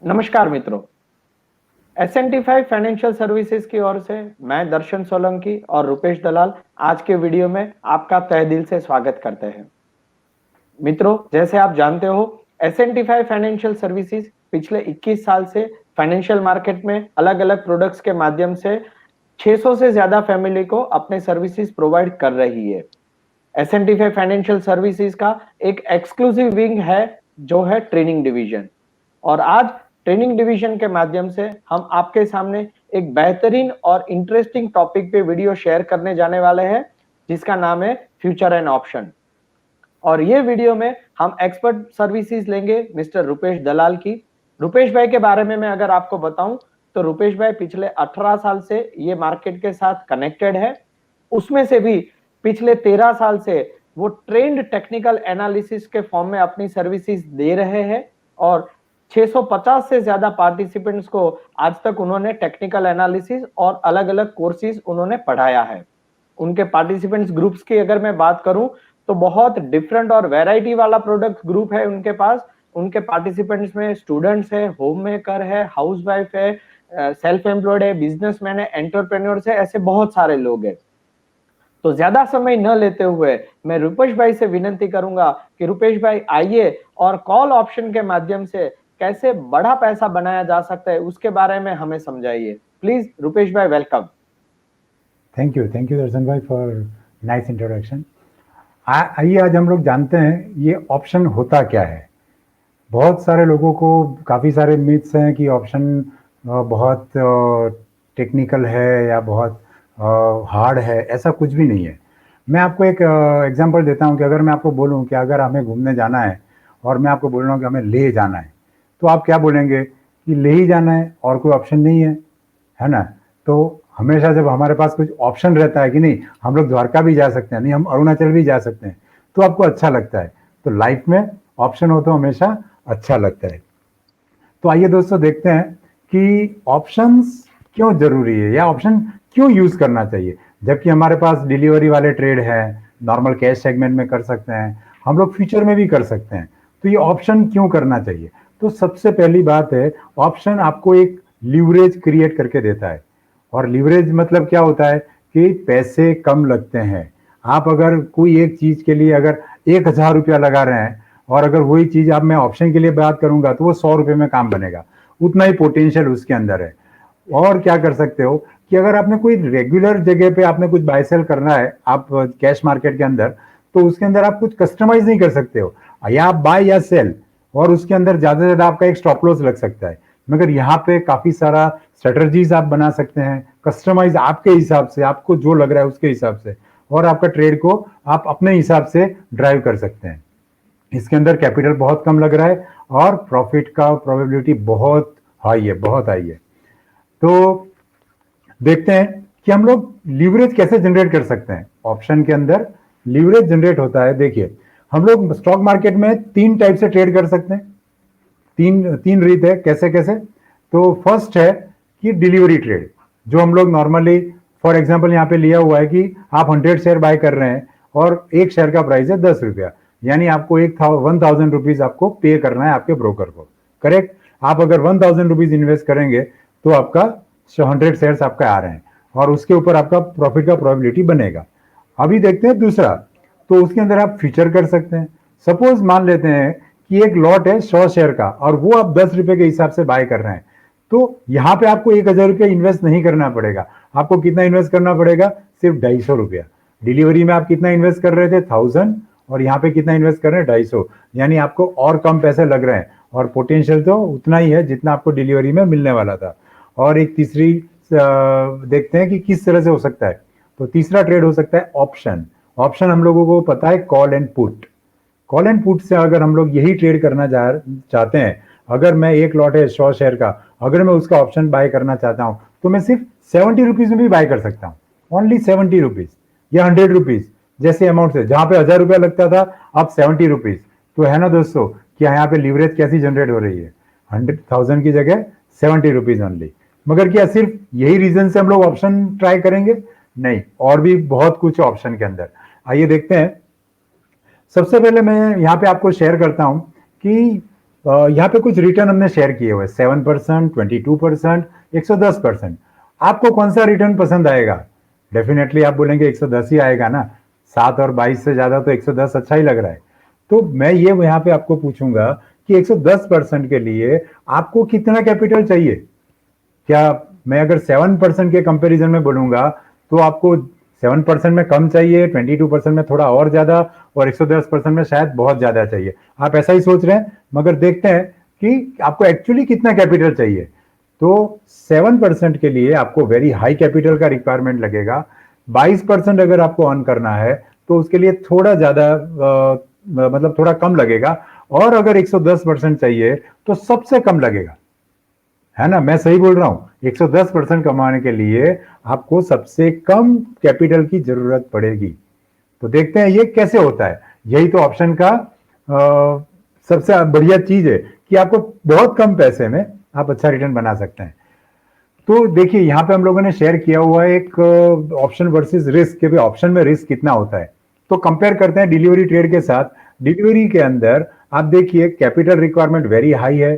नमस्कार मित्रों। एस&T 5 financial services की ओर से मैं दर्शन सोलंकी और रुपेश दलाल आज के वीडियो में आपका तहे दिल से स्वागत करते हैं। मित्रों, जैसे आप जानते हो, एस&T 5 फाइनेंशियल सर्विसेज पिछले 21 साल से फाइनेंशियल मार्केट में अलग-अलग प्रोडक्ट्स के माध्यम से 600 से ज्यादा फैमिली को अपने सर्विसेज प्रोवाइड कर रही है। एस&T 5 फाइनेंशियल सर्विसेज का एक एक्सक्लूसिव विंग है जो है ट्रेनिंग डिवीजन। और आज ट्रेनिंग डिवीजन के माध्यम से हम आपके सामने एक बेहतरीन और इंटरेस्टिंग टॉपिक पे वीडियो शेयर करने जाने वाले हैं, जिसका नाम है फ्यूचर एंड ऑप्शन। और ये वीडियो में हम एक्सपर्ट सर्विसेज लेंगे मिस्टर रुपेश दलाल की। रुपेश भाई के बारे में मैं अगर आपको बताऊं तो रुपेश भाई पिछले 18 साल से ये मार्केट के साथ कनेक्टेड है। उसमें से भी पिछले 13 साल से वो ट्रेंड टेक्निकल एनालिसिस के फॉर्म में अपनी सर्विसेज दे रहे हैं और 650 से ज्यादा पार्टिसिपेंट्स को आज तक उन्होंने टेक्निकल एनालिसिस और अलग-अलग कोर्सेज उन्होंने पढ़ाया है। उनके पार्टिसिपेंट्स ग्रुप्स की अगर मैं बात करूं तो बहुत डिफरेंट और वैरायटी वाला प्रोडक्ट ग्रुप है उनके पास। उनके पार्टिसिपेंट्स में स्टूडेंट्स है, होम मेकर है, हाउसवाइफ है, सेल्फ एम्प्लॉयड है, बिजनेसमैन है, एंटरप्रेन्योर्स है, ऐसे बहुत सारे लोग हैं। तो ज्यादा समय न लेते हुए मैं रुपेश भाई से विनती करूंगा कि रुपेश भाई आइए और कॉल ऑप्शन के माध्यम से कैसे बड़ा पैसा बनाया जा सकता है उसके बारे में हमें समझाइए। प्लीज रुपेश भाई, वेलकम। थैंक यू दर्शन भाई फॉर नाइस इंट्रोडक्शन। आइए आज हम लोग जानते हैं ये ऑप्शन होता क्या है। बहुत सारे लोगों को काफ़ी सारे मिथ्स हैं कि ऑप्शन बहुत टेक्निकल है या बहुत हार्ड है। ऐसा कुछ भी नहीं है। मैं आपको एक एग्जांपल देता हूँ कि अगर मैं आपको बोलूँ कि अगर हमें घूमने जाना है और मैं आपको बोल रहा हूँ कि हमें लेह जाना है, तो आप क्या बोलेंगे कि लेह ही जाना है और कोई ऑप्शन नहीं है ना। तो हमेशा जब हमारे पास कुछ ऑप्शन रहता है कि नहीं हम लोग द्वारका भी जा सकते हैं, नहीं हम अरुणाचल भी जा सकते हैं, तो आपको अच्छा लगता है। तो लाइफ में ऑप्शन हो तो हमेशा अच्छा लगता है। तो आइए दोस्तों देखते हैं कि ऑप्शंस क्यों जरूरी है या ऑप्शन क्यों यूज करना चाहिए। जबकि हमारे पास डिलीवरी वाले ट्रेड है, नॉर्मल कैश सेगमेंट में कर सकते हैं, हम लोग फ्यूचर में भी कर सकते हैं, तो ये ऑप्शन क्यों करना चाहिए। तो सबसे पहली बात है, ऑप्शन आपको एक लीवरेज क्रिएट करके देता है। और लीवरेज मतलब क्या होता है कि पैसे कम लगते हैं। आप अगर कोई एक चीज के लिए अगर 1,000 रुपया लगा रहे हैं और अगर वही चीज आप मैं ऑप्शन के लिए बात करूंगा तो वो 100 रुपये में काम बनेगा। उतना ही पोटेंशियल उसके अंदर है। और क्या कर सकते हो कि अगर आपने कोई रेगुलर जगह पे आपने कुछ बाय सेल करना है आप कैश मार्केट के अंदर, तो उसके अंदर आप कुछ कस्टमाइज नहीं कर सकते हो, या आप बाय या सेल, और उसके अंदर ज्यादा से ज्यादा आपका एक स्टॉप लॉस लग सकता है। मगर यहाँ पे काफी सारा स्ट्रेटजीज आप बना सकते हैं कस्टमाइज आपके हिसाब से, आपको जो लग रहा है उसके हिसाब से, और आपका ट्रेड को आप अपने हिसाब से ड्राइव कर सकते हैं। इसके अंदर कैपिटल बहुत कम लग रहा है और प्रॉफिट का प्रोबेबिलिटी बहुत हाई है, बहुत हाई है। तो देखते हैं कि हम लोग लीवरेज कैसे जनरेट कर सकते हैं। ऑप्शन के अंदर लीवरेज जनरेट होता है। देखिए, हम लोग स्टॉक मार्केट में 3 टाइप से ट्रेड कर सकते हैं। तीन तीन रीत है कैसे कैसे। तो फर्स्ट है कि डिलीवरी ट्रेड, जो हम लोग नॉर्मली फॉर एग्जांपल यहाँ पे लिया हुआ है कि आप 100 शेयर बाय कर रहे हैं और एक शेयर का प्राइस है 10 रुपया, यानी आपको 1,000 रुपीज आपको पे करना है आपके ब्रोकर को। करेक्ट। आप अगर 1,000 रुपीज इन्वेस्ट करेंगे तो आपका 100 शेयर्स आपका आ रहे हैं और उसके ऊपर आपका प्रॉफिट का प्रोबेबिलिटी बनेगा। अभी देखते हैं दूसरा। तो उसके अंदर आप फ्यूचर कर सकते हैं। सपोज मान लेते हैं कि एक लॉट है 100 शेयर का और वो आप 10 रुपए के हिसाब से बाय कर रहे हैं, तो यहां पे आपको 1,000 रुपया इन्वेस्ट नहीं करना पड़ेगा। आपको कितना इन्वेस्ट करना पड़ेगा? सिर्फ 250 रुपया। डिलीवरी में आप कितना इन्वेस्ट कर रहे थे? 1000, और यहाँ पे कितना इन्वेस्ट कर रहे हैं? 250। यानी आपको और कम पैसे लग रहे हैं और पोटेंशियल तो उतना ही है जितना आपको डिलीवरी में मिलने वाला था। और एक तीसरी देखते हैं कि किस तरह से हो सकता है। तो तीसरा ट्रेड हो सकता है ऑप्शन। ऑप्शन हम लोगों को पता है call and put. Call and put से अगर हम लोग यही ट्रेड करना चाहते हैं, अगर मैं एक लॉट है 100 शेयर का, अगर मैं उसका ऑप्शन बाय करना चाहता हूं तो मैं सिर्फ 70 रुपीज में भी बाय कर सकता हूं। ओनली 70 रुपीज या 100 रुपीज जैसे अमाउंट से, जहां पे 1,000 रुपया लगता था अब 70 रुपीज। तो है ना दोस्तों कि यहाँ पे लीवरेज कैसी जनरेट हो रही है? 100,000 की जगह 70 रुपीज ओनली। मगर क्या सिर्फ यही रीजन से हम लोग ऑप्शन ट्राई करेंगे? नहीं, और भी बहुत कुछ ऑप्शन के अंदर। आइए देखते हैं। सबसे पहले मैं यहाँ पे आपको शेयर करता हूं कि यहाँ पे कुछ रिटर्न हमने शेयर किए हुए 7%, 22%, 110%। आपको कौन सा रिटर्न पसंद आएगा? डेफिनेटली आप बोलेंगे 110 ही आएगा ना, 7 और 22 से ज्यादा तो 110 अच्छा ही लग रहा है। तो मैं ये यहाँ पे आपको पूछूंगा कि 110% के लिए आपको कितना कैपिटल चाहिए? क्या मैं अगर 7% के कंपैरिजन में बोलूंगा तो आपको 7% में कम चाहिए, 22% में थोड़ा और ज्यादा, और 110% में शायद बहुत ज्यादा चाहिए। आप ऐसा ही सोच रहे हैं, मगर देखते हैं कि आपको एक्चुअली कितना कैपिटल चाहिए। तो 7% के लिए आपको वेरी हाई कैपिटल का रिक्वायरमेंट लगेगा। 22% अगर आपको अर्न करना है तो उसके लिए थोड़ा ज्यादा मतलब थोड़ा कम लगेगा, और अगर 110% चाहिए तो सबसे कम लगेगा, है ना? मैं सही बोल रहा हूं? 110% कमाने के लिए आपको सबसे कम कैपिटल की जरूरत पड़ेगी। तो देखते हैं ये कैसे होता है। यही तो ऑप्शन का सबसे बढ़िया चीज है कि आपको बहुत कम पैसे में आप अच्छा रिटर्न बना सकते हैं। तो देखिए यहाँ पे हम लोगों ने शेयर किया हुआ है एक ऑप्शन वर्सेस रिस्क के भी, ऑप्शन में रिस्क कितना होता है। तो कंपेयर करते हैं डिलीवरी ट्रेड के साथ। डिलीवरी के अंदर आप देखिए कैपिटल रिक्वायरमेंट वेरी हाई है,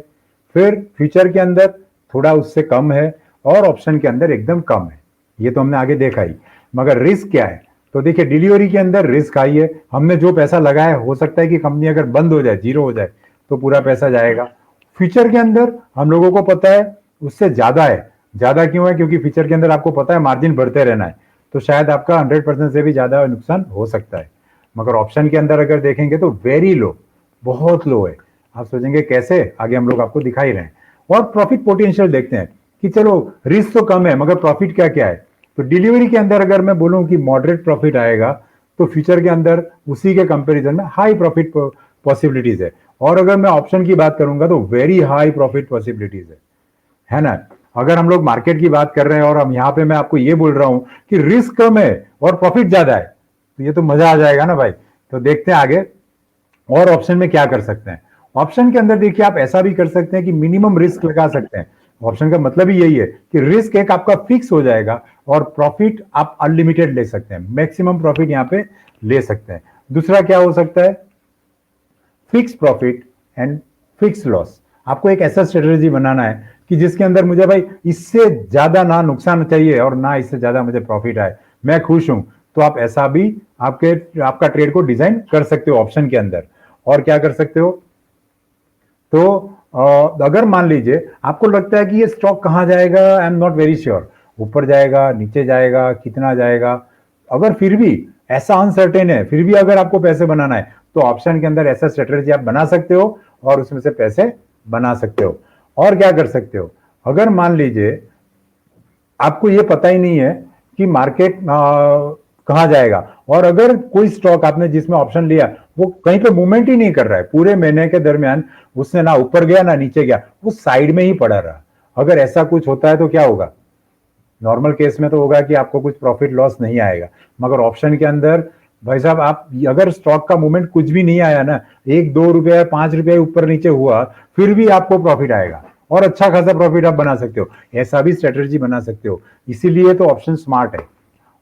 फिर फ्यूचर के अंदर थोड़ा उससे कम है, और ऑप्शन के अंदर एकदम कम है। ये तो हमने आगे देखा ही। मगर रिस्क क्या है? तो देखिए डिलीवरी के अंदर रिस्क हाई है। हमने जो पैसा लगाया हो सकता है कि कंपनी अगर बंद हो जाए, जीरो हो जाए, तो पूरा पैसा जाएगा। फ्यूचर के अंदर हम लोगों को पता है उससे ज्यादा है। ज्यादा क्यों है? क्योंकि फ्यूचर के अंदर आपको पता है मार्जिन बढ़ते रहना है, तो शायद आपका 100% से भी ज्यादा नुकसान हो सकता है। मगर ऑप्शन के अंदर अगर देखेंगे तो वेरी लो, बहुत लो है। आप सोचेंगे कैसे? आगे हम लोग आपको दिखा ही रहे हैं। और प्रॉफिट पोटेंशियल देखते हैं कि चलो रिस्क तो कम है मगर प्रॉफिट क्या क्या है। तो डिलीवरी के अंदर अगर मैं बोलूं कि मॉडरेट प्रॉफिट आएगा, तो फ्यूचर के अंदर उसी के कंपैरिजन में हाई प्रॉफिट पॉसिबिलिटीज है। और अगर मैं ऑप्शन की बात करूंगा तो वेरी हाई प्रॉफिट पॉसिबिलिटीज है ना? अगर हम लोग मार्केट की बात कर रहे हैं और हम यहाँ पे मैं आपको ये बोल रहा हूं कि रिस्क कम है और प्रॉफिट ज्यादा है, तो ये तो मजा आ जाएगा ना भाई। तो देखते हैं आगे और ऑप्शन में क्या कर सकते हैं। ऑप्शन के अंदर देखिए आप ऐसा भी कर सकते हैं कि मिनिमम रिस्क लगा सकते हैं। ऑप्शन का मतलब ही यही है कि रिस्क एक आपका फिक्स हो जाएगा और प्रॉफिट आप अनलिमिटेड ले सकते हैं, मैक्सिमम प्रॉफिट यहां पे ले सकते हैं। दूसरा क्या हो सकता है? Fix profit and fix loss. आपको एक ऐसा स्ट्रेटेजी बनाना है कि जिसके अंदर मुझे भाई इससे ज्यादा ना नुकसान चाहिए और ना इससे ज्यादा मुझे प्रॉफिट आए, मैं खुश हूं। तो आप ऐसा भी आपका ट्रेड को डिजाइन कर सकते हो ऑप्शन के अंदर। और क्या कर सकते हो? तो अगर मान लीजिए आपको लगता है कि ये स्टॉक कहां जाएगा, I am not very sure, ऊपर जाएगा, नीचे जाएगा, कितना जाएगा, अगर फिर भी ऐसा अनसर्टेन है, फिर भी अगर आपको पैसे बनाना है, तो ऑप्शन के अंदर ऐसा स्ट्रेटेजी आप बना सकते हो और उसमें से पैसे बना सकते हो। और क्या कर सकते हो? अगर मान लीजिए आपको ये पता ही नहीं है कि मार्केट कहां जाएगा, और अगर कोई स्टॉक आपने जिसमें ऑप्शन लिया वो कहीं पे मूवमेंट ही नहीं कर रहा है, पूरे महीने के दरमियान उसने ना ऊपर गया ना नीचे गया, वो साइड में ही पड़ा रहा, अगर ऐसा कुछ होता है तो क्या होगा? नॉर्मल केस में तो होगा कि आपको कुछ प्रॉफिट लॉस नहीं आएगा। मगर ऑप्शन के अंदर भाई साहब, आप अगर स्टॉक का मूवमेंट कुछ भी नहीं आया ना, 1-2 रुपया 5 रुपया ऊपर नीचे हुआ, फिर भी आपको प्रॉफिट आएगा और अच्छा खासा प्रॉफिट आप बना सकते हो। ऐसा भी स्ट्रेटेजी बना सकते हो। इसीलिए तो ऑप्शन स्मार्ट है।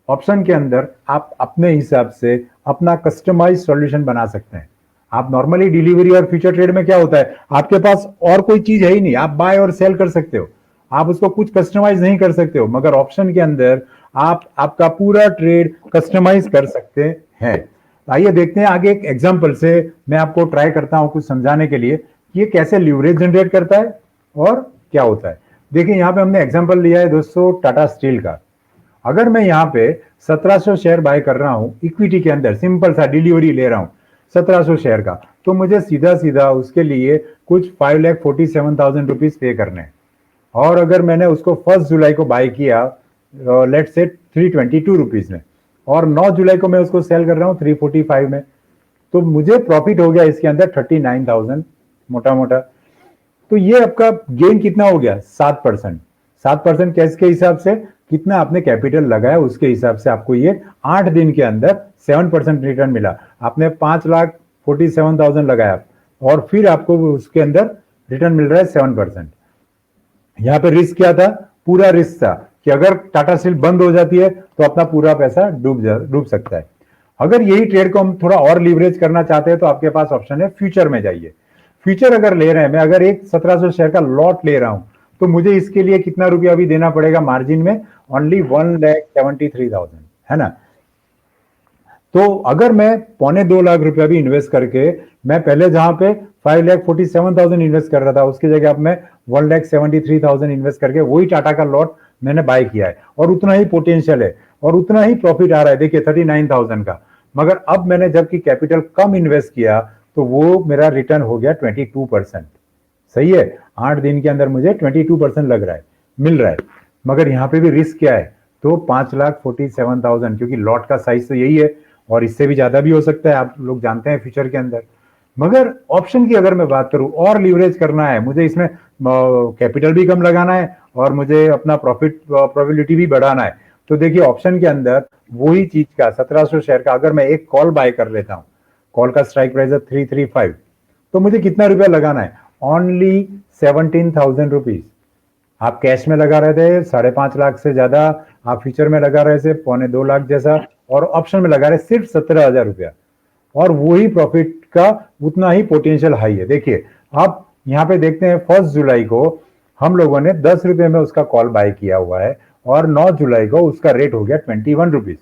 ऑप्शन के अंदर आप अपने हिसाब से अपना कस्टमाइज सॉल्यूशन बना सकते हैं। आप नॉर्मली डिलीवरी और फ्यूचर ट्रेड में क्या होता है, आपके पास और कोई चीज है ही नहीं, आप बाय और सेल कर सकते हो, आप उसको कुछ कस्टमाइज नहीं कर सकते हो। मगर ऑप्शन के अंदर आप आपका पूरा ट्रेड कस्टमाइज कर सकते हैं। आइए देखते हैं आगे एक एग्जांपल से, मैं आपको ट्राई करता हूं कुछ समझाने के लिए कि ये कैसे लीवरेज जनरेट करता है और क्या होता है। देखिए यहाँ पे हमने एग्जांपल लिया है दोस्तों टाटा स्टील का। अगर मैं यहाँ पे 1700 शेयर बाय कर रहा हूं इक्विटी के अंदर, सिंपल सा डिलीवरी ले रहा हूं 1700 शेयर का, तो मुझे सीधा सीधा उसके लिए कुछ 5,47,000 रुपीज पे करने हैं। और अगर मैंने उसको 1 जुलाई को बाय किया लेट से 322 रुपीज में, और 9 जुलाई को मैं उसको सेल कर रहा हूँ 345 में, तो मुझे प्रॉफिट हो गया इसके अंदर 39,000 मोटा मोटा। तो ये आपका गेन कितना हो गया? 7%। 7% कैश के हिसाब से, कितना आपने कैपिटल लगाया उसके हिसाब से आपको ये 8 दिन के अंदर 7% रिटर्न मिला। आपने 5,47,000 लगाया और फिर आपको उसके अंदर रिटर्न मिल रहा है 7%। यहां पे रिस्क क्या था? पूरा रिस्क था कि अगर टाटा स्टील बंद हो जाती है तो अपना पूरा पैसा डूब सकता है। अगर यही ट्रेड को हम थोड़ा और लीवरेज करना चाहते हैं तो आपके पास ऑप्शन है फ्यूचर में जाइए। फ्यूचर अगर ले रहे हैं, मैं अगर एक 1700 शेयर का लॉट ले रहा हूं, तो मुझे इसके लिए कितना रुपया अभी देना पड़ेगा मार्जिन में? ओनली 1,73,000, है ना। तो अगर मैं 1.25 लाख रुपया भी इन्वेस्ट करके, मैं पहले जहां पे 5,47,000 इन्वेस्ट कर रहा था, उसकी जगह अब मैं 1,73,000 इन्वेस्ट करके वही टाटा का लॉट मैंने बाय किया है, और उतना ही पोटेंशियल है और उतना ही प्रॉफिट आ रहा है, देखिए 39,000 का। मगर अब मैंने जबकि कैपिटल कम इन्वेस्ट किया, तो वो मेरा रिटर्न हो गया 22%। सही है, 8 दिन के अंदर मुझे 22% लग रहा है, मिल रहा है। मगर यहाँ पे भी रिस्क क्या है? तो 5,47,000, क्योंकि लॉट का साइज तो यही है, और इससे भी ज्यादा भी हो सकता है, आप लोग जानते हैं फ्यूचर के अंदर। मगर ऑप्शन की अगर मैं बात करूं, और लीवरेज करना है मुझे, इसमें कैपिटल भी कम लगाना है और मुझे अपना प्रॉफिट प्रोबेबिलिटी भी बढ़ाना है, तो देखिए ऑप्शन के अंदर वही चीज का 1700 शेयर का अगर मैं एक कॉल बाय कर लेता हूं, कॉल का स्ट्राइक प्राइस है 335, तो मुझे कितना रुपया लगाना है? Only 17,000 rupees. आप कैश में लगा रहे थे 5.5 लाख से ज्यादा, आप फ्यूचर में लगा रहे थे 2.25 लाख जैसा, और ऑप्शन में लगा रहे सिर्फ 17,000 रुपया, और वही प्रॉफिट का उतना ही पोटेंशियल हाई है। देखिए आप यहाँ पे देखते हैं 1 जुलाई को हम लोगों ने 10 रुपए में उसका कॉल बाय किया हुआ है, और 9 जुलाई को उसका रेट हो गया 21 रुपीज।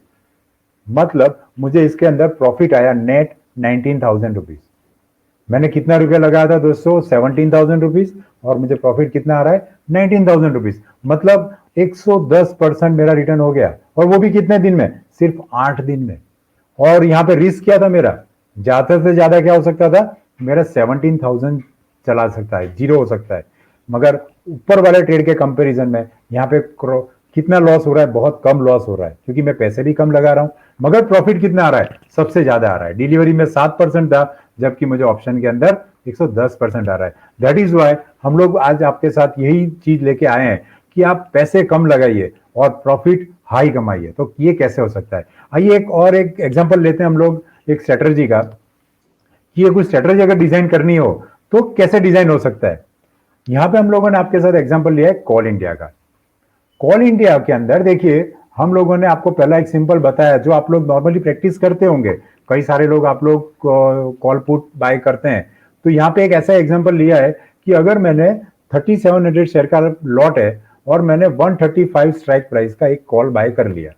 मतलब मुझे इसके अंदर प्रॉफिट आया नेट 19,000 रुपीज। मैंने कितना रुपया लगाया था दोस्तों? 17,000 रुपीज, और मुझे प्रॉफिट कितना आ रहा है? 19,000 रुपीज। मतलब 110% मेरा रिटर्न हो गया, और वो भी कितने दिन में? सिर्फ 8 दिन में। और यहाँ पे रिस्क क्या था मेरा? ज्यादा से ज्यादा क्या हो सकता था? मेरा 17,000 चला सकता है, जीरो हो सकता है। मगर ऊपर वाले ट्रेड के कंपैरिजन में यहाँ पे कितना लॉस हो रहा है? बहुत कम लॉस हो रहा है, क्योंकि मैं पैसे भी कम लगा रहा हूं, मगर प्रॉफिट कितना आ रहा है? सबसे ज्यादा आ रहा है। डिलीवरी में 7% था, जबकि मुझे ऑप्शन के अंदर 110% आ रहा है। दैट इज वाई हम लोग आज आपके साथ यही चीज लेके आए हैं कि आप पैसे कम लगाइए और प्रॉफिट हाई कमाइए। तो ये कैसे हो सकता है? आइए एक एग्जांपल लेते हैं हम लोग, एक स्ट्रेटजी का, कि ये कोई स्ट्रेटजी अगर डिजाइन करनी हो तो कैसे डिजाइन हो सकता है। यहां पे हम लोगों ने आपके साथ एग्जांपल लिया है कॉल इंडिया का। कॉल इंडिया के अंदर देखिए, हम लोगों ने आपको पहला एक सिंपल बताया, जो आप लोग नॉर्मली प्रैक्टिस करते होंगे, कई सारे लोग आप लोग कॉल पुट बाय करते हैं। तो यहाँ पे एक ऐसा एग्जांपल लिया है कि अगर मैंने 3700 शेयर का लॉट है और मैंने 135 स्ट्राइक प्राइस का एक कॉल बाय कर लिया।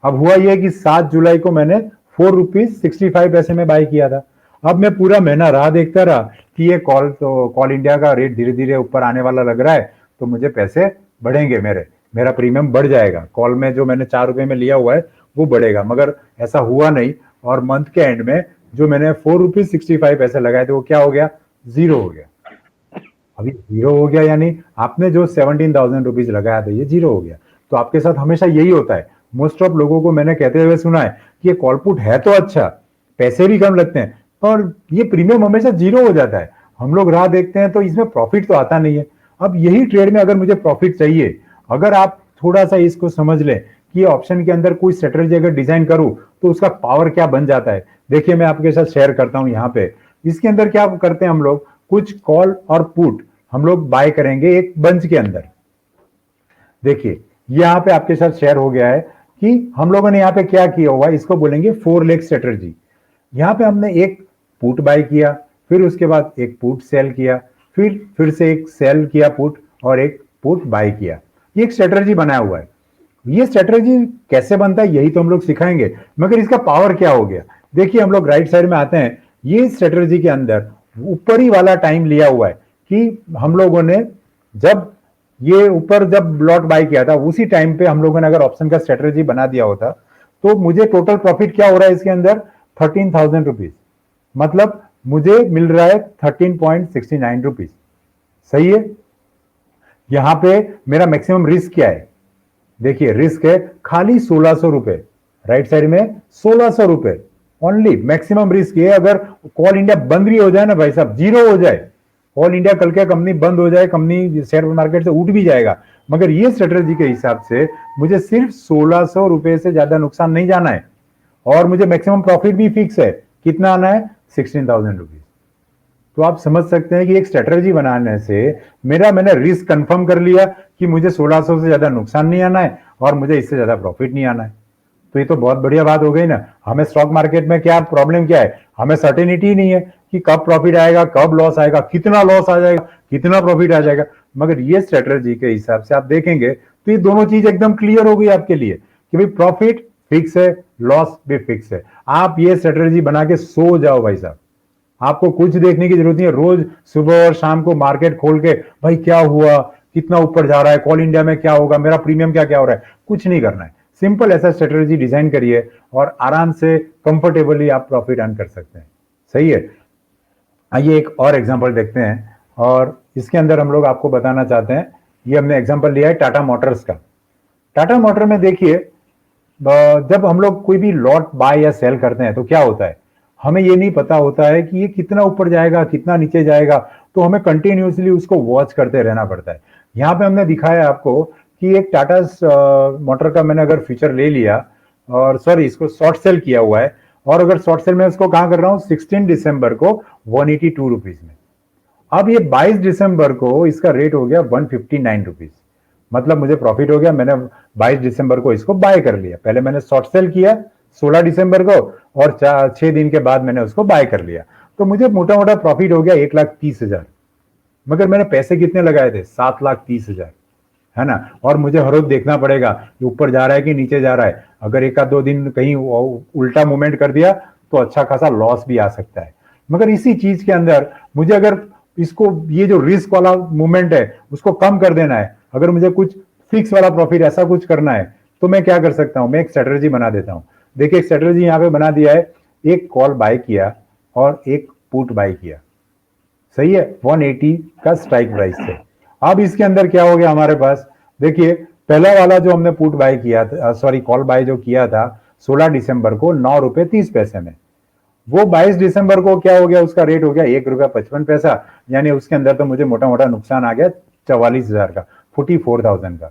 अब हुआ यह कि 7 जुलाई को मैंने 4.65 रुपीज में बाय किया था। अब मैं पूरा महीना राह देखता रहा कि ये कॉल इंडिया का रेट धीरे धीरे ऊपर आने वाला लग रहा है, तो मुझे पैसे बढ़ेंगे, मेरा प्रीमियम बढ़ जाएगा, कॉल में जो मैंने 4 रुपए में लिया हुआ है वो बढ़ेगा। मगर ऐसा हुआ नहीं, और मंथ के एंड में जो मैंने 4.65 रुपीज लगाए थे वो क्या हो गया? जीरो हो गया। अभी जीरो हो गया यानी आपने जो 17,000 रुपीज लगाया था ये जीरो हो गया। तो आपके साथ हमेशा यही होता है। मोस्ट ऑफ लोगों को मैंने कहते हुए सुना है कि ये कॉल पुट है तो अच्छा, पैसे भी कम लगते हैं, पर ये प्रीमियम हमेशा जीरो हो जाता है। हम लोग राह देखते हैं तो इसमें प्रॉफिट तो आता नहीं है। अब यही ट्रेड में अगर मुझे प्रॉफिट चाहिए, अगर आप थोड़ा सा इसको समझ लें कि ऑप्शन के अंदर कोई स्ट्रेटजी अगर डिजाइन करूं तो उसका पावर क्या बन जाता है। देखिए मैं आपके साथ शेयर करता हूं यहाँ पे। इसके अंदर क्या करते हैं हम लोग, कुछ कॉल और पुट हम लोग बाय करेंगे एक बंच के अंदर। देखिए यहाँ पे आपके साथ शेयर हो गया है कि हम लोगों ने यहाँ पे क्या किया हुआ है, इसको बोलेंगे 4 लेग स्ट्रेटजी। यहाँ पे हमने एक पुट बाय किया, फिर उसके बाद एक पुट सेल किया, फिर से एक सेल किया पुट, और एक पुट बाय किया। ये एक स्ट्रेटजी बनाया हुआ है। ये स्ट्रेटजी कैसे बनता है यही तो हम लोग सिखाएंगे, मगर इसका पावर क्या हो गया। देखिए हम लोग राइट साइड में आते हैं। ये स्ट्रेटजी के अंदर ऊपर ही वाला टाइम लिया हुआ है कि हम लोगों ने जब ये ऊपर जब लॉट बाय किया था उसी टाइम पे हम लोगों ने अगर ऑप्शन का स्ट्रेटजी बना दिया होता तो मुझे टोटल प्रॉफिट क्या हो रहा है इसके अंदर? 13,000 रुपीज। मतलब मुझे मिल रहा है 13.69 रुपीज। सही है। यहां पे मेरा मैक्सिमम रिस्क क्या है? देखिए रिस्क है खाली 1,600 रुपए। राइट साइड में 1,600 रुपए ओनली मैक्सिमम रिस्क है। अगर कॉल इंडिया बंद भी हो जाए ना भाई साहब, जीरो हो जाए, कॉल इंडिया कल के कंपनी बंद हो जाए, कंपनी शेयर मार्केट से उठ भी जाएगा, मगर ये स्ट्रेटजी के हिसाब से मुझे सिर्फ 1,600 रुपए से ज्यादा नुकसान नहीं जाना है, और मुझे मैक्सिमम प्रॉफिट भी फिक्स है। कितना आना है? 16,000 रुपीज। तो आप समझ सकते हैं कि एक स्ट्रेटजी बनाने से मैंने रिस्क कंफर्म कर लिया कि मुझे 1,600 से ज्यादा नुकसान नहीं आना है और मुझे इससे ज्यादा प्रॉफिट नहीं आना है। तो ये तो बहुत बढ़िया बात हो गई ना। हमें स्टॉक मार्केट में क्या प्रॉब्लम क्या है, हमें सर्टेनिटी नहीं है कि कब प्रॉफिट आएगा, कब लॉस आएगा, कितना लॉस आ जाएगा, कितना प्रॉफिट आ जाएगा। मगर ये स्ट्रेटजी के हिसाब से आप देखेंगे तो ये दोनों चीज एकदम क्लियर हो गई आपके लिए कि भाई प्रॉफिट फिक्स है, लॉस भी फिक्स है। आप ये स्ट्रेटजी बना के सो जाओ भाई साहब, आपको कुछ देखने की जरूरत नहीं है। रोज सुबह और शाम को मार्केट खोल के भाई क्या हुआ, कितना ऊपर जा रहा है, कॉल इंडिया में क्या होगा, मेरा प्रीमियम क्या क्या हो रहा है, कुछ नहीं करना है। सिंपल ऐसा स्ट्रेटजी डिजाइन करिए और आराम से कंफर्टेबली आप प्रॉफिट अर्न कर सकते हैं। सही है। आइए एक और एग्जांपल देखते हैं और इसके अंदर हम लोग आपको बताना चाहते हैं। ये हमने एग्जांपल लिया है टाटा मोटर्स का। टाटा मोटर में देखिए, जब हम लोग कोई भी लॉट बाय या सेल करते हैं तो क्या होता है, हमें ये नहीं पता होता है कि ये कितना ऊपर जाएगा, कितना नीचे जाएगा। तो हमें कंटिन्यूसली उसको वॉच करते रहना पड़ता है। यहाँ पे हमने दिखाया आपको कि एक टाटा मोटर का मैंने अगर फीचर ले लिया और सॉरी इसको शॉर्ट सेल किया हुआ है, और अगर शॉर्ट सेल में उसको कहाँ कर रहा हूँ, 16 दिसंबर को 182 रुपीज में। अब ये 22 दिसंबर को इसका रेट हो गया 159 रुपीज। मतलब मुझे प्रॉफिट हो गया, मैंने 22 दिसंबर को इसको बाय कर लिया। पहले मैंने शॉर्ट सेल किया 16 दिसंबर को और 6 दिन के बाद मैंने उसको बाय कर लिया। तो मुझे मोटा मोटा प्रॉफिट हो गया 1,30,000। मगर मैंने पैसे कितने लगाए थे, 7,30,000, है ना। और मुझे हर रोज देखना पड़ेगा कि ऊपर जा रहा है कि नीचे जा रहा है। अगर एक आध दो दिन कहीं उल्टा मूवमेंट कर दिया तो अच्छा खासा लॉस भी आ सकता है। मगर इसी चीज के अंदर मुझे अगर इसको, ये जो रिस्क वाला मूवमेंट है उसको कम कर देना है, अगर मुझे कुछ फिक्स वाला प्रॉफिट ऐसा कुछ करना है, तो मैं क्या कर सकता हूं, मैं एक स्ट्रेटजी बना देता हूं। देखिए एक स्ट्रेटजी यहां पे बना दिया है, एक कॉल बाय किया और एक पुट बाय किया। सही है, 180 का स्ट्राइक प्राइस से। अब इसके अंदर क्या हो गया हमारे पास, देखिए पहला वाला जो हमने पुट बाय किया था, सॉरी कॉल बाय जो किया था 16 दिसंबर को 9 रुपए 30 पैसे में, वो 22 दिसंबर को क्या हो गया, उसका रेट हो गया 1 रुपया 55 पैसा। यानी उसके अंदर तो मुझे मोटा मोटा नुकसान आ गया 44,000 का, 44,000 का।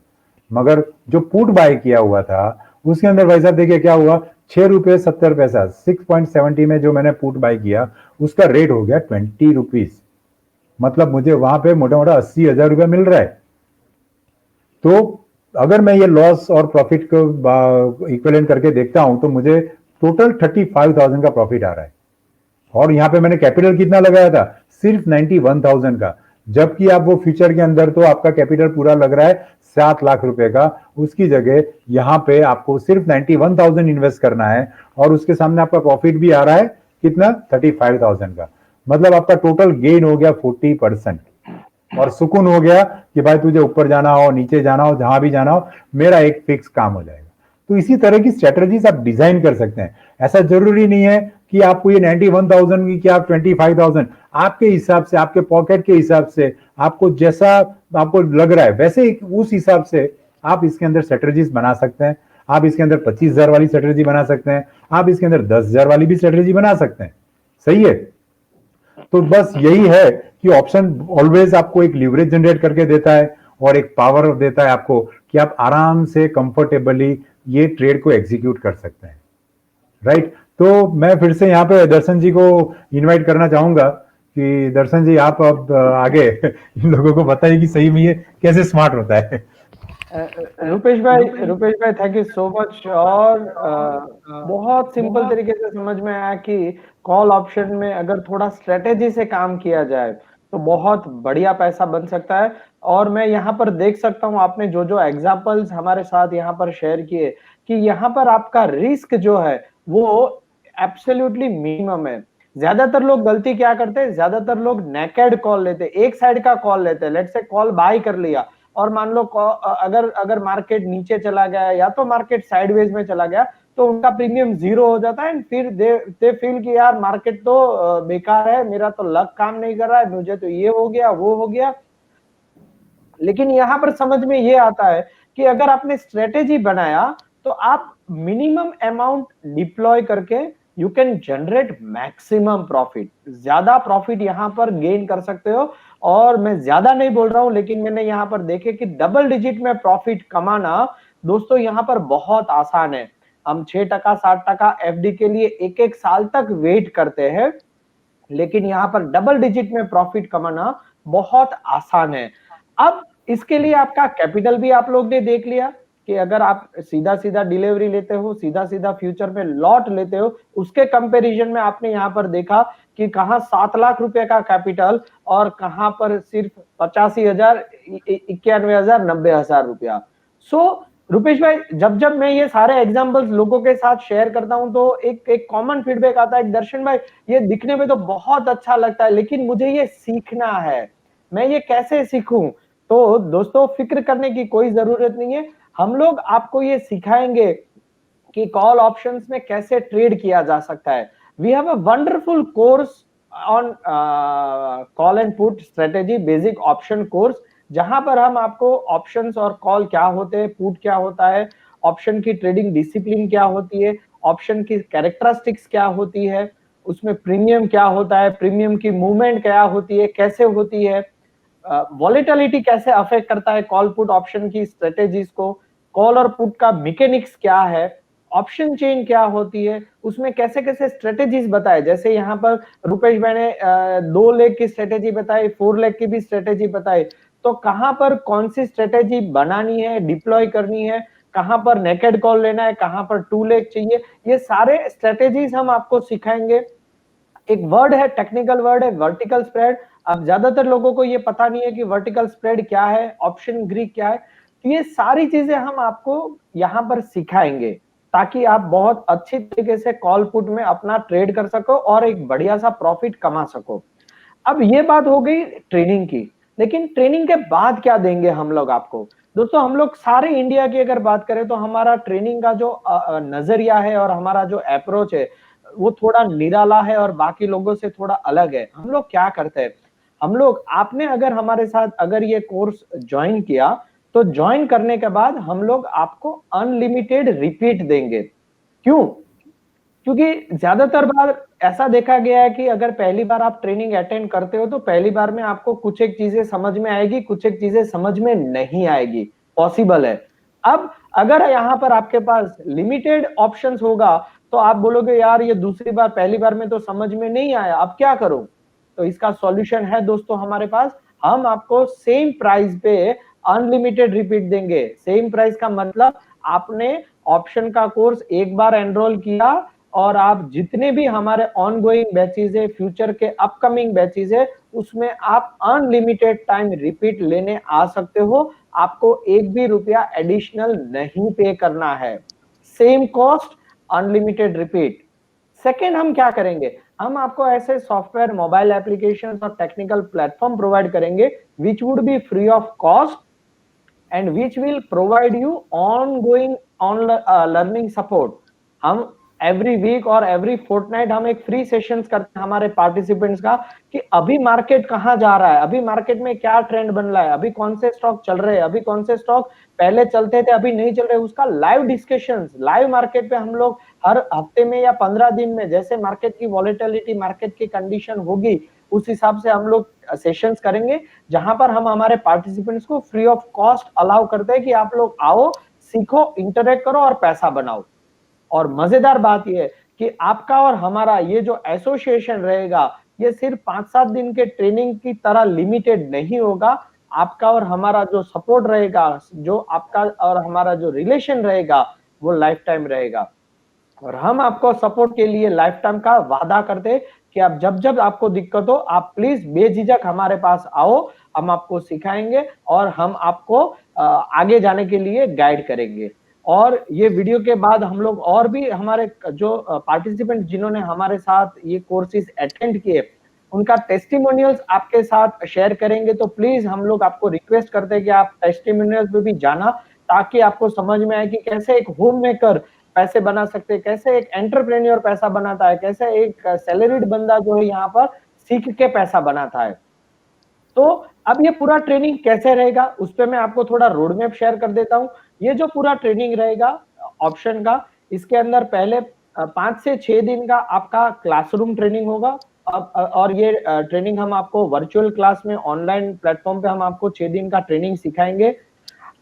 मगर जो पुट बाय किया हुआ था उसके अंदर भाई साहब देखिए क्या हुआ, 6 रुपए 70 पैसा, 6.70 में जो मैंने पुट बाय किया उसका रेट हो गया 20 रुपीज। मतलब मुझे वहां पे मोटा मोटा 80,000 रुपया मिल रहा है। तो अगर मैं ये लॉस और प्रॉफिट को इक्विवेलेंट करके देखता हूं तो मुझे टोटल 35,000 का प्रॉफिट आ रहा है। और यहां पे मैंने कैपिटल कितना लगाया था, सिर्फ 91,000 का। जबकि आप वो फ्यूचर के अंदर तो आपका कैपिटल पूरा लग रहा है 7 लाख रुपए का, उसकी जगह यहां पे आपको सिर्फ 91,000 इन्वेस्ट करना है और उसके सामने आपका प्रॉफिट भी आ रहा है कितना, 35,000 का। मतलब आपका टोटल गेन हो गया 40%। और सुकून हो गया कि भाई तुझे ऊपर जाना हो, नीचे जाना हो, जहां भी जाना हो, मेरा एक फिक्स काम हो जाएगा। तो इसी तरह की स्ट्रेटजीज आप डिजाइन कर सकते हैं। ऐसा जरूरी नहीं है कि आपको ये 91,000 की, क्या आप 25,000, आपके हिसाब से, आपके पॉकेट के हिसाब से, आपको जैसा आपको लग रहा है वैसे उस हिसाब से आप इसके अंदर स्ट्रेटजीज बना सकते हैं। आप इसके अंदर 25,000 वाली स्ट्रेटजी बना सकते हैं, आप इसके अंदर 10,000 वाली भी स्ट्रेटजी बना सकते हैं। सही है। तो बस यही है कि ऑप्शन ऑलवेज आपको एक लीवरेज जनरेट करके देता है और एक पावर देता है आपको कि आप आराम से कंफर्टेबली ये ट्रेड को एग्जीक्यूट कर सकते हैं। राइट। तो मैं फिर से यहाँ पे दर्शन जी को इनवाइट करना चाहूंगा कि दर्शन जी आप अब आगे इन लोगों को बताइए कि सही में ये कैसे स्मार्ट होता है। रुपेश भाई थैंक यू सो मच। और बहुत सिंपल तरीके से समझ में आया कि कॉल ऑप्शन में अगर थोड़ा स्ट्रेटेजी से काम किया जाए तो बहुत बढ़िया पैसा बन सकता है। और मैं यहाँ पर देख सकता हूँ आपने जो जो एग्जांपल्स हमारे साथ यहाँ पर शेयर किए कि यहाँ पर आपका रिस्क जो है वो एब्सोल्युटली मिनिमम है। ज्यादातर लोग गलती क्या करते हैं, ज्यादातर लोग नेकेड कॉल लेते हैं, एक साइड का कॉल लेते हैं। लेट्स से कॉल बाय कर लिया और मान लो अगर अगर मार्केट नीचे चला गया या तो मार्केट साइडवेज में चला गया तो उनका प्रीमियम 0 हो जाता है। फिर दे फील कि यार मार्केट तो बेकार है, मेरा तो लक काम नहीं कर रहा है, मुझे तो ये हो गया वो हो गया। लेकिन यहाँ पर समझ में ये आता है कि अगर आपने स्ट्रेटेजी बनाया तो आप मिनिमम अमाउंट डिप्लॉय करके you can generate maximum profit, ज्यादा प्रॉफिट यहाँ पर गेन कर सकते हो। और मैं ज्यादा नहीं बोल रहा हूं लेकिन मैंने यहाँ पर देखे कि डबल डिजिट में प्रॉफिट कमाना दोस्तों यहाँ पर बहुत आसान है। हम 6% 7% एफडी के लिए एक एक साल तक वेट करते हैं, लेकिन यहाँ पर डबल डिजिट में प्रॉफिट कमाना बहुत आसान है। अब इसके लिए आपका कैपिटल भी आप लोग ने देख लिया, कि अगर आप सीधा सीधा डिलीवरी लेते हो, सीधा सीधा फ्यूचर में लॉट लेते हो, उसके कंपैरिजन में आपने यहाँ पर देखा कि कहाँ 7 लाख रुपए का कैपिटल और कहाँ पर सिर्फ 85,000, 91,000, 90,000 रुपया। सो रुपेश भाई, जब जब मैं ये सारे एग्जांपल्स लोगों के साथ शेयर करता हूं तो एक एक कॉमन फीडबैक आता है, दर्शन भाई ये दिखने में तो बहुत अच्छा लगता है लेकिन मुझे ये सीखना है, मैं ये कैसे सीखूं? तो दोस्तों फिक्र करने की कोई जरूरत नहीं है, हम लोग आपको ये सिखाएंगे कि कॉल ऑप्शंस में कैसे ट्रेड किया जा सकता है। We have a wonderful course on call and put strategy basic option course, जहां पर हम आपको ऑप्शंस और कॉल क्या होते हैं, पुट क्या होता है, ऑप्शन की ट्रेडिंग डिसिप्लिन क्या होती है, ऑप्शन की कैरेक्टरिस्टिक्स क्या होती है, उसमें प्रीमियम क्या होता है, प्रीमियम की मूवमेंट क्या होती है, कैसे होती है, वॉलेटिलिटी कैसे अफेक्ट करता है कॉल पुट ऑप्शन की स्ट्रेटेजीज को, कॉल और पुट का मैकेनिक्स क्या है, ऑप्शन चेन क्या होती है, उसमें कैसे कैसे स्ट्रेटेजीज बताए, जैसे यहाँ पर रुपेश भाई ने 2 लेग की स्ट्रेटेजी बताई, 4 लेग की भी स्ट्रेटेजी बताई, तो कहां पर कौन सी स्ट्रेटेजी बनानी है, डिप्लॉय करनी है, कहां पर नेकेड कॉल लेना है, कहां पर 2 लेग चाहिए, ये सारे स्ट्रेटेजीज हम आपको सिखाएंगे। एक वर्ड है, टेक्निकल वर्ड है, वर्टिकल स्प्रेड। अब ज्यादातर लोगों को ये पता नहीं है कि वर्टिकल स्प्रेड क्या है, ऑप्शन ग्रीक क्या है, तो ये सारी चीजें हम आपको यहाँ पर सिखाएंगे ताकि आप बहुत अच्छी तरीके से कॉल पुट में अपना ट्रेड कर सको और एक बढ़िया सा प्रॉफिट कमा सको। अब ये बात हो गई ट्रेनिंग की, लेकिन ट्रेनिंग के बाद क्या देंगे हम लोग आपको? दोस्तों हम लोग सारे इंडिया की अगर बात करें तो हमारा ट्रेनिंग का जो नजरिया है और हमारा जो अप्रोच है वो थोड़ा निराला है और बाकी लोगों से थोड़ा अलग है। हम लोग क्या करते हैं, हम लोग, आपने अगर हमारे साथ अगर ये कोर्स ज्वाइन किया तो ज्वाइन करने के बाद हम लोग आपको अनलिमिटेड रिपीट देंगे। क्यों? क्योंकि ज्यादातर बार ऐसा देखा गया है कि अगर पहली बार आप ट्रेनिंग अटेंड करते हो तो पहली बार में आपको कुछ एक चीजें समझ में आएगी, कुछ एक चीजें समझ में नहीं आएगी, पॉसिबल है। अब अगर यहाँ पर आपके पास लिमिटेड ऑप्शंस होगा तो आप बोलोगे यार ये दूसरी बार, पहली बार में तो समझ में नहीं आया, अब क्या करूं? तो इसका सॉल्यूशन है दोस्तों हमारे पास, हम आपको सेम प्राइस पे अनलिमिटेड रिपीट देंगे। सेम प्राइस का मतलब आपने ऑप्शन का कोर्स एक बार एनरोल किया और आप जितने भी हमारे ऑनगोइंग बैचेस है, फ्यूचर के अपकमिंग बैचेस है, उसमें आप अनलिमिटेड टाइम रिपीट लेने आ सकते हो, आपको एक भी रुपया एडिशनल नहीं पे करना है, same cost, unlimited repeat. Second हम क्या करेंगे, हम आपको ऐसे सॉफ्टवेयर, मोबाइल एप्लीकेशन और टेक्निकल प्लेटफॉर्म प्रोवाइड करेंगे which would be free of cost and which will provide you ongoing learning support। हम एवरी वीक और एवरी फोर्टनाइट हम एक फ्री सेशंस करते हैं हमारे पार्टिसिपेंट्स का कि अभी मार्केट कहां जा रहा है, अभी मार्केट में क्या ट्रेंड बन रहा है, अभी कौन से स्टॉक चल रहे हैं, अभी कौन से स्टॉक पहले चलते थे अभी नहीं चल रहे, उसका लाइव डिस्कशंस, लाइव मार्केट पे हम लोग हर हफ्ते में या 15 दिन में जैसे मार्केट की वॉलेटिलिटी, मार्केट की कंडीशन होगी उस हिसाब से हम लोग सेशंस करेंगे, जहां पर हम हमारे पार्टिसिपेंट्स को फ्री ऑफ कॉस्ट अलाउ करते हैं कि आप लोग आओ, सीखो, इंटरेक्ट करो और पैसा बनाओ। और मजेदार बात यह है कि आपका और हमारा ये जो एसोसिएशन रहेगा ये सिर्फ 5-7 दिन के ट्रेनिंग की तरह लिमिटेड नहीं होगा, आपका और हमारा जो सपोर्ट रहेगा, जो आपका और हमारा जो रिलेशन रहेगा वो लाइफ टाइम रहेगा। और हम आपको सपोर्ट के लिए लाइफ टाइम का वादा करते हैं कि आप जब जब आपको दिक्कत हो आप प्लीज बेझिझक हमारे पास आओ, हम आपको सिखाएंगे और हम आपको आगे जाने के लिए गाइड करेंगे। और ये वीडियो के बाद हम लोग और भी हमारे जो पार्टिसिपेंट जिन्होंने हमारे साथ ये कोर्सेज अटेंड किए उनका टेस्टिमोनियल्स आपके साथ शेयर करेंगे, तो प्लीज हम लोग आपको रिक्वेस्ट करते हैं कि आप टेस्टिमोनियल्स पे भी जाना ताकि आपको समझ में आए कि कैसे एक होम मेकर पैसे बना सकते हैं, कैसे एक एंटरप्रेन्योर पैसा बनाता है, कैसे एक सैलरीड बंदा जो है यहाँ पर सीख के पैसा बनाता है। तो अब ये पूरा ट्रेनिंग कैसे रहेगा उस पर मैं आपको थोड़ा रोड मैप शेयर कर देता हूँ। ये जो पूरा ट्रेनिंग रहेगा ऑप्शन का, इसके अंदर पहले 5 से 6 दिन का आपका क्लासरूम ट्रेनिंग होगा। और ये ट्रेनिंग हम आपको वर्चुअल क्लास में ऑनलाइन प्लेटफॉर्म पे हम आपको 6 दिन का ट्रेनिंग सिखाएंगे।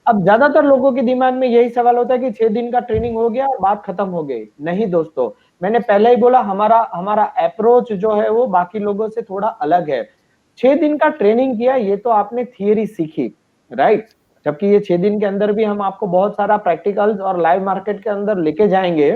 अब ज्यादातर लोगों के दिमाग में यही सवाल होता है कि 6 दिन का ट्रेनिंग हो गया और बात खत्म हो गई। नहीं दोस्तों, मैंने पहले ही बोला हमारा हमारा अप्रोच जो है वो बाकी लोगों से थोड़ा अलग है। 6 दिन का ट्रेनिंग किया ये तो आपने थियरी सीखी, राइट? जबकि ये 6 दिन के अंदर भी हम आपको बहुत सारा प्रैक्टिकल्स और लाइव मार्केट के अंदर लेके जाएंगे।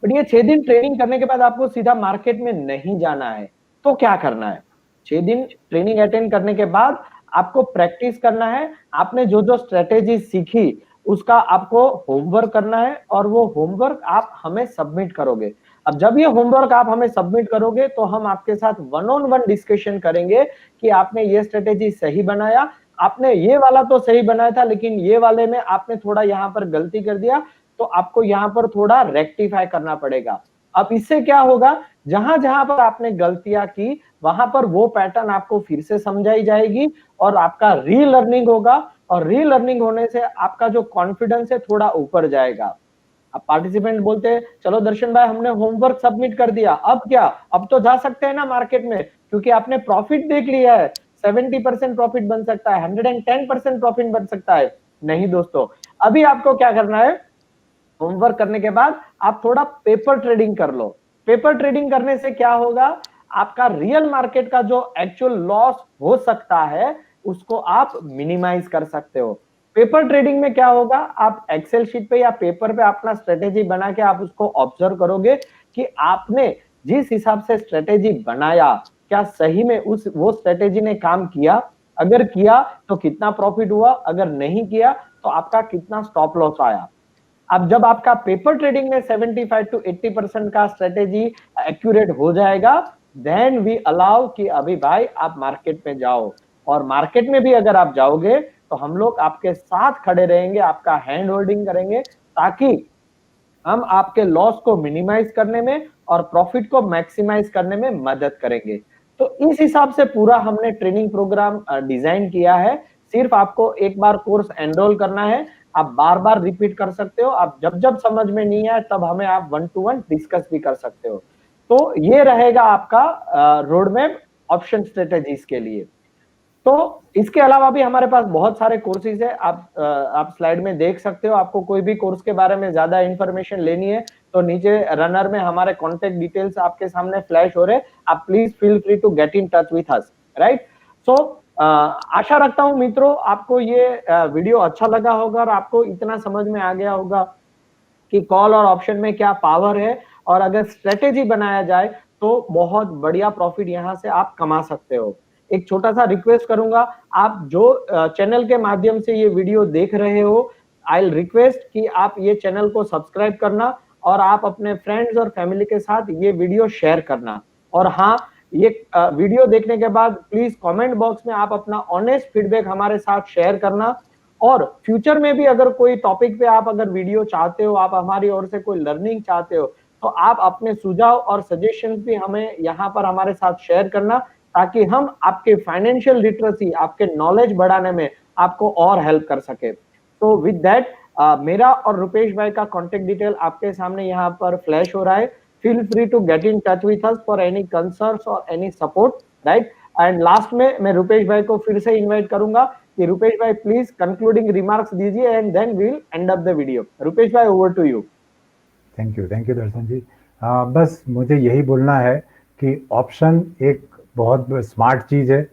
बट ये 6 दिन ट्रेनिंग करने के बाद आपको सीधा मार्केट में नहीं जाना है, तो क्या करना है? 6 दिन ट्रेनिंग अटेंड करने के बाद आपको प्रैक्टिस करना है। आपने जो-जो स्ट्रैटेजी सीखी, उसका आपको होमवर्क करना है और वो होमवर्क आप हमें सबमिट करोगे। अब जब ये होमवर्क आप हमें सबमिट करोगे, तो हम आपके साथ वन ऑन वन डिस्कशन करेंगे कि आपने ये स्ट्रैटेजी सही बनाया, आपने ये वाला तो सही बनाया था, लेकिन ये वाले में आपने थोड़ा यहाँ पर गलती कर दिया, तो आपको यहाँ पर थोड़ा रेक्टिफाई करना पड़ेगा। अब इससे क्या होगा, जहां-जहां पर आपने गलतियां की, वहां पर वो पैटर्न आपको फिर से समझाई जाएगी और आपका रीलर्निंग होगा और रीलर्निंग होने से आपका जो कॉन्फिडेंस है थोड़ा ऊपर जाएगा। अब पार्टिसिपेंट बोलते हैं, चलो दर्शन भाई हमने होमवर्क सबमिट कर दिया, अब क्या? अब तो जा सकते हैं ना मार्केट में, क्योंकि आपने प्रॉफिट देख लिया है। 70% प्रॉफिट बन सकता है, 110% प्रॉफिट बन सकता है। नहीं दोस्तों, अभी आपको क्या करना है, होमवर्क करने के बाद आप थोड़ा पेपर ट्रेडिंग कर लो। पेपर ट्रेडिंग करने से क्या होगा, आपका रियल मार्केट का जो एक्चुअल लॉस हो सकता है, उसको आप मिनिमाइज कर सकते हो। पेपर ट्रेडिंग में क्या होगा, आप एक्सेल शीट पे या पेपर पे अपना स्ट्रेटेजी बना के आप उसको ऑब्जर्व करोगे कि आपने जिस हिसाब से स्ट्रेटेजी बनाया, क्या सही में वो स्ट्रेटेजी ने काम किया? अगर किया तो कितना प्रॉफिट हुआ? अगर नहीं किया तो आपका कितना स्टॉप लॉस आया? अब जब आपका पेपर ट्रेडिंग में 75 टू 80% का स्ट्रेटेजी एक्यूरेट हो जाएगा, देन वी अलाउ कि अभी भाई आप मार्केट में जाओ। और मार्केट में भी अगर आप जाओगे तो हम लोग आपके साथ खड़े रहेंगे, आपका हैंड होल्डिंग करेंगे, ताकि हम आपके लॉस को मिनिमाइज करने में और प्रॉफिट को मैक्सिमाइज करने में मदद करेंगे। तो इस हिसाब से पूरा हमने ट्रेनिंग प्रोग्राम डिजाइन किया है। सिर्फ आपको एक बार कोर्स एनरोल करना है, आप बार-बार रिपीट कर सकते हो। आप जब-जब समझ में नहीं आए तब हमें आप वन टू वन डिस्कस भी कर सकते हो। तो ये रहेगा आपका रोड मैप ऑप्शन स्ट्रेटेजीज के लिए। तो इसके अलावा भी हमारे पास बहुत सारे कोर्सेज है। आप स्लाइड में देख सकते हो। आपको कोई भी कोर्स के बारे में ज्यादा इंफॉर्मेशन लेनी है तो नीचे रनर में हमारे कॉन्टेक्ट डिटेल्स आपके सामने फ्लैश हो रहे हैं। आप please feel free to get in touch with us, right? So आशा रखता हूं मित्रों आपको ये वीडियो अच्छा लगा होगा और आपको इतना समझ में आ गया होगा कि कॉल और ऑप्शन में क्या पावर है और अगर स्ट्रेटेजी बनाया जाए तो बहुत बढ़िया प्रॉफिट यहां से आप कमा सकते हो। एक छोटा सा रिक्वेस्ट करूंगा, आप जो चैनल के माध्यम से ये वीडियो देख रहे हो, आई विल रिक्वेस्ट कि आप ये चैनल को सब्सक्राइब करना और आप अपने फ्रेंड्स और फैमिली के साथ ये वीडियो शेयर करना। और हाँ, ये वीडियो देखने के बाद प्लीज कमेंट बॉक्स में आप अपना ऑनेस्ट फीडबैक हमारे साथ शेयर करना। और फ्यूचर में भी अगर कोई टॉपिक पे आप अगर वीडियो चाहते हो, आप हमारी ओर से कोई लर्निंग चाहते हो, तो आप अपने सुझाव और सजेशंस भी हमें यहाँ पर हमारे साथ शेयर करना, ताकि हम आपके फाइनेंशियल लिटरेसी, आपके नॉलेज बढ़ाने में आपको और हेल्प कर सके। तो विद दैट मेरा और रुपेश भाई का कॉन्टेक्ट डिटेल आपके सामने यहाँ पर फ्लैश हो रहा है। Feel free to get in touch with us for any concerns और any support, right? And last में मैं रुपेश भाई को फिर से इन्वाइट करूंगा कि रुपेश भाई प्लीज कंक्लूडिंग रिमार्क्स दीजिए and then we will end up the video. Rupesh भाई, over to you. Thank you Darshan ji. बस मुझे यही बोलना है कि ऑप्शन एक बहुत स्मार्ट चीज़ है,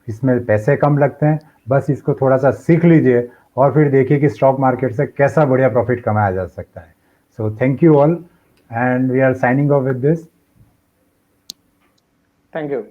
इसमें पैसे कम लगते हैं, बस इसको थोड़ा सा सीख लीजिए और फिर देखिए कि स्टॉक मार्केट से कैसा बढ़िया प्रॉफिट कमाया जा सकता है। So thank you all and we are signing off with this. Thank you.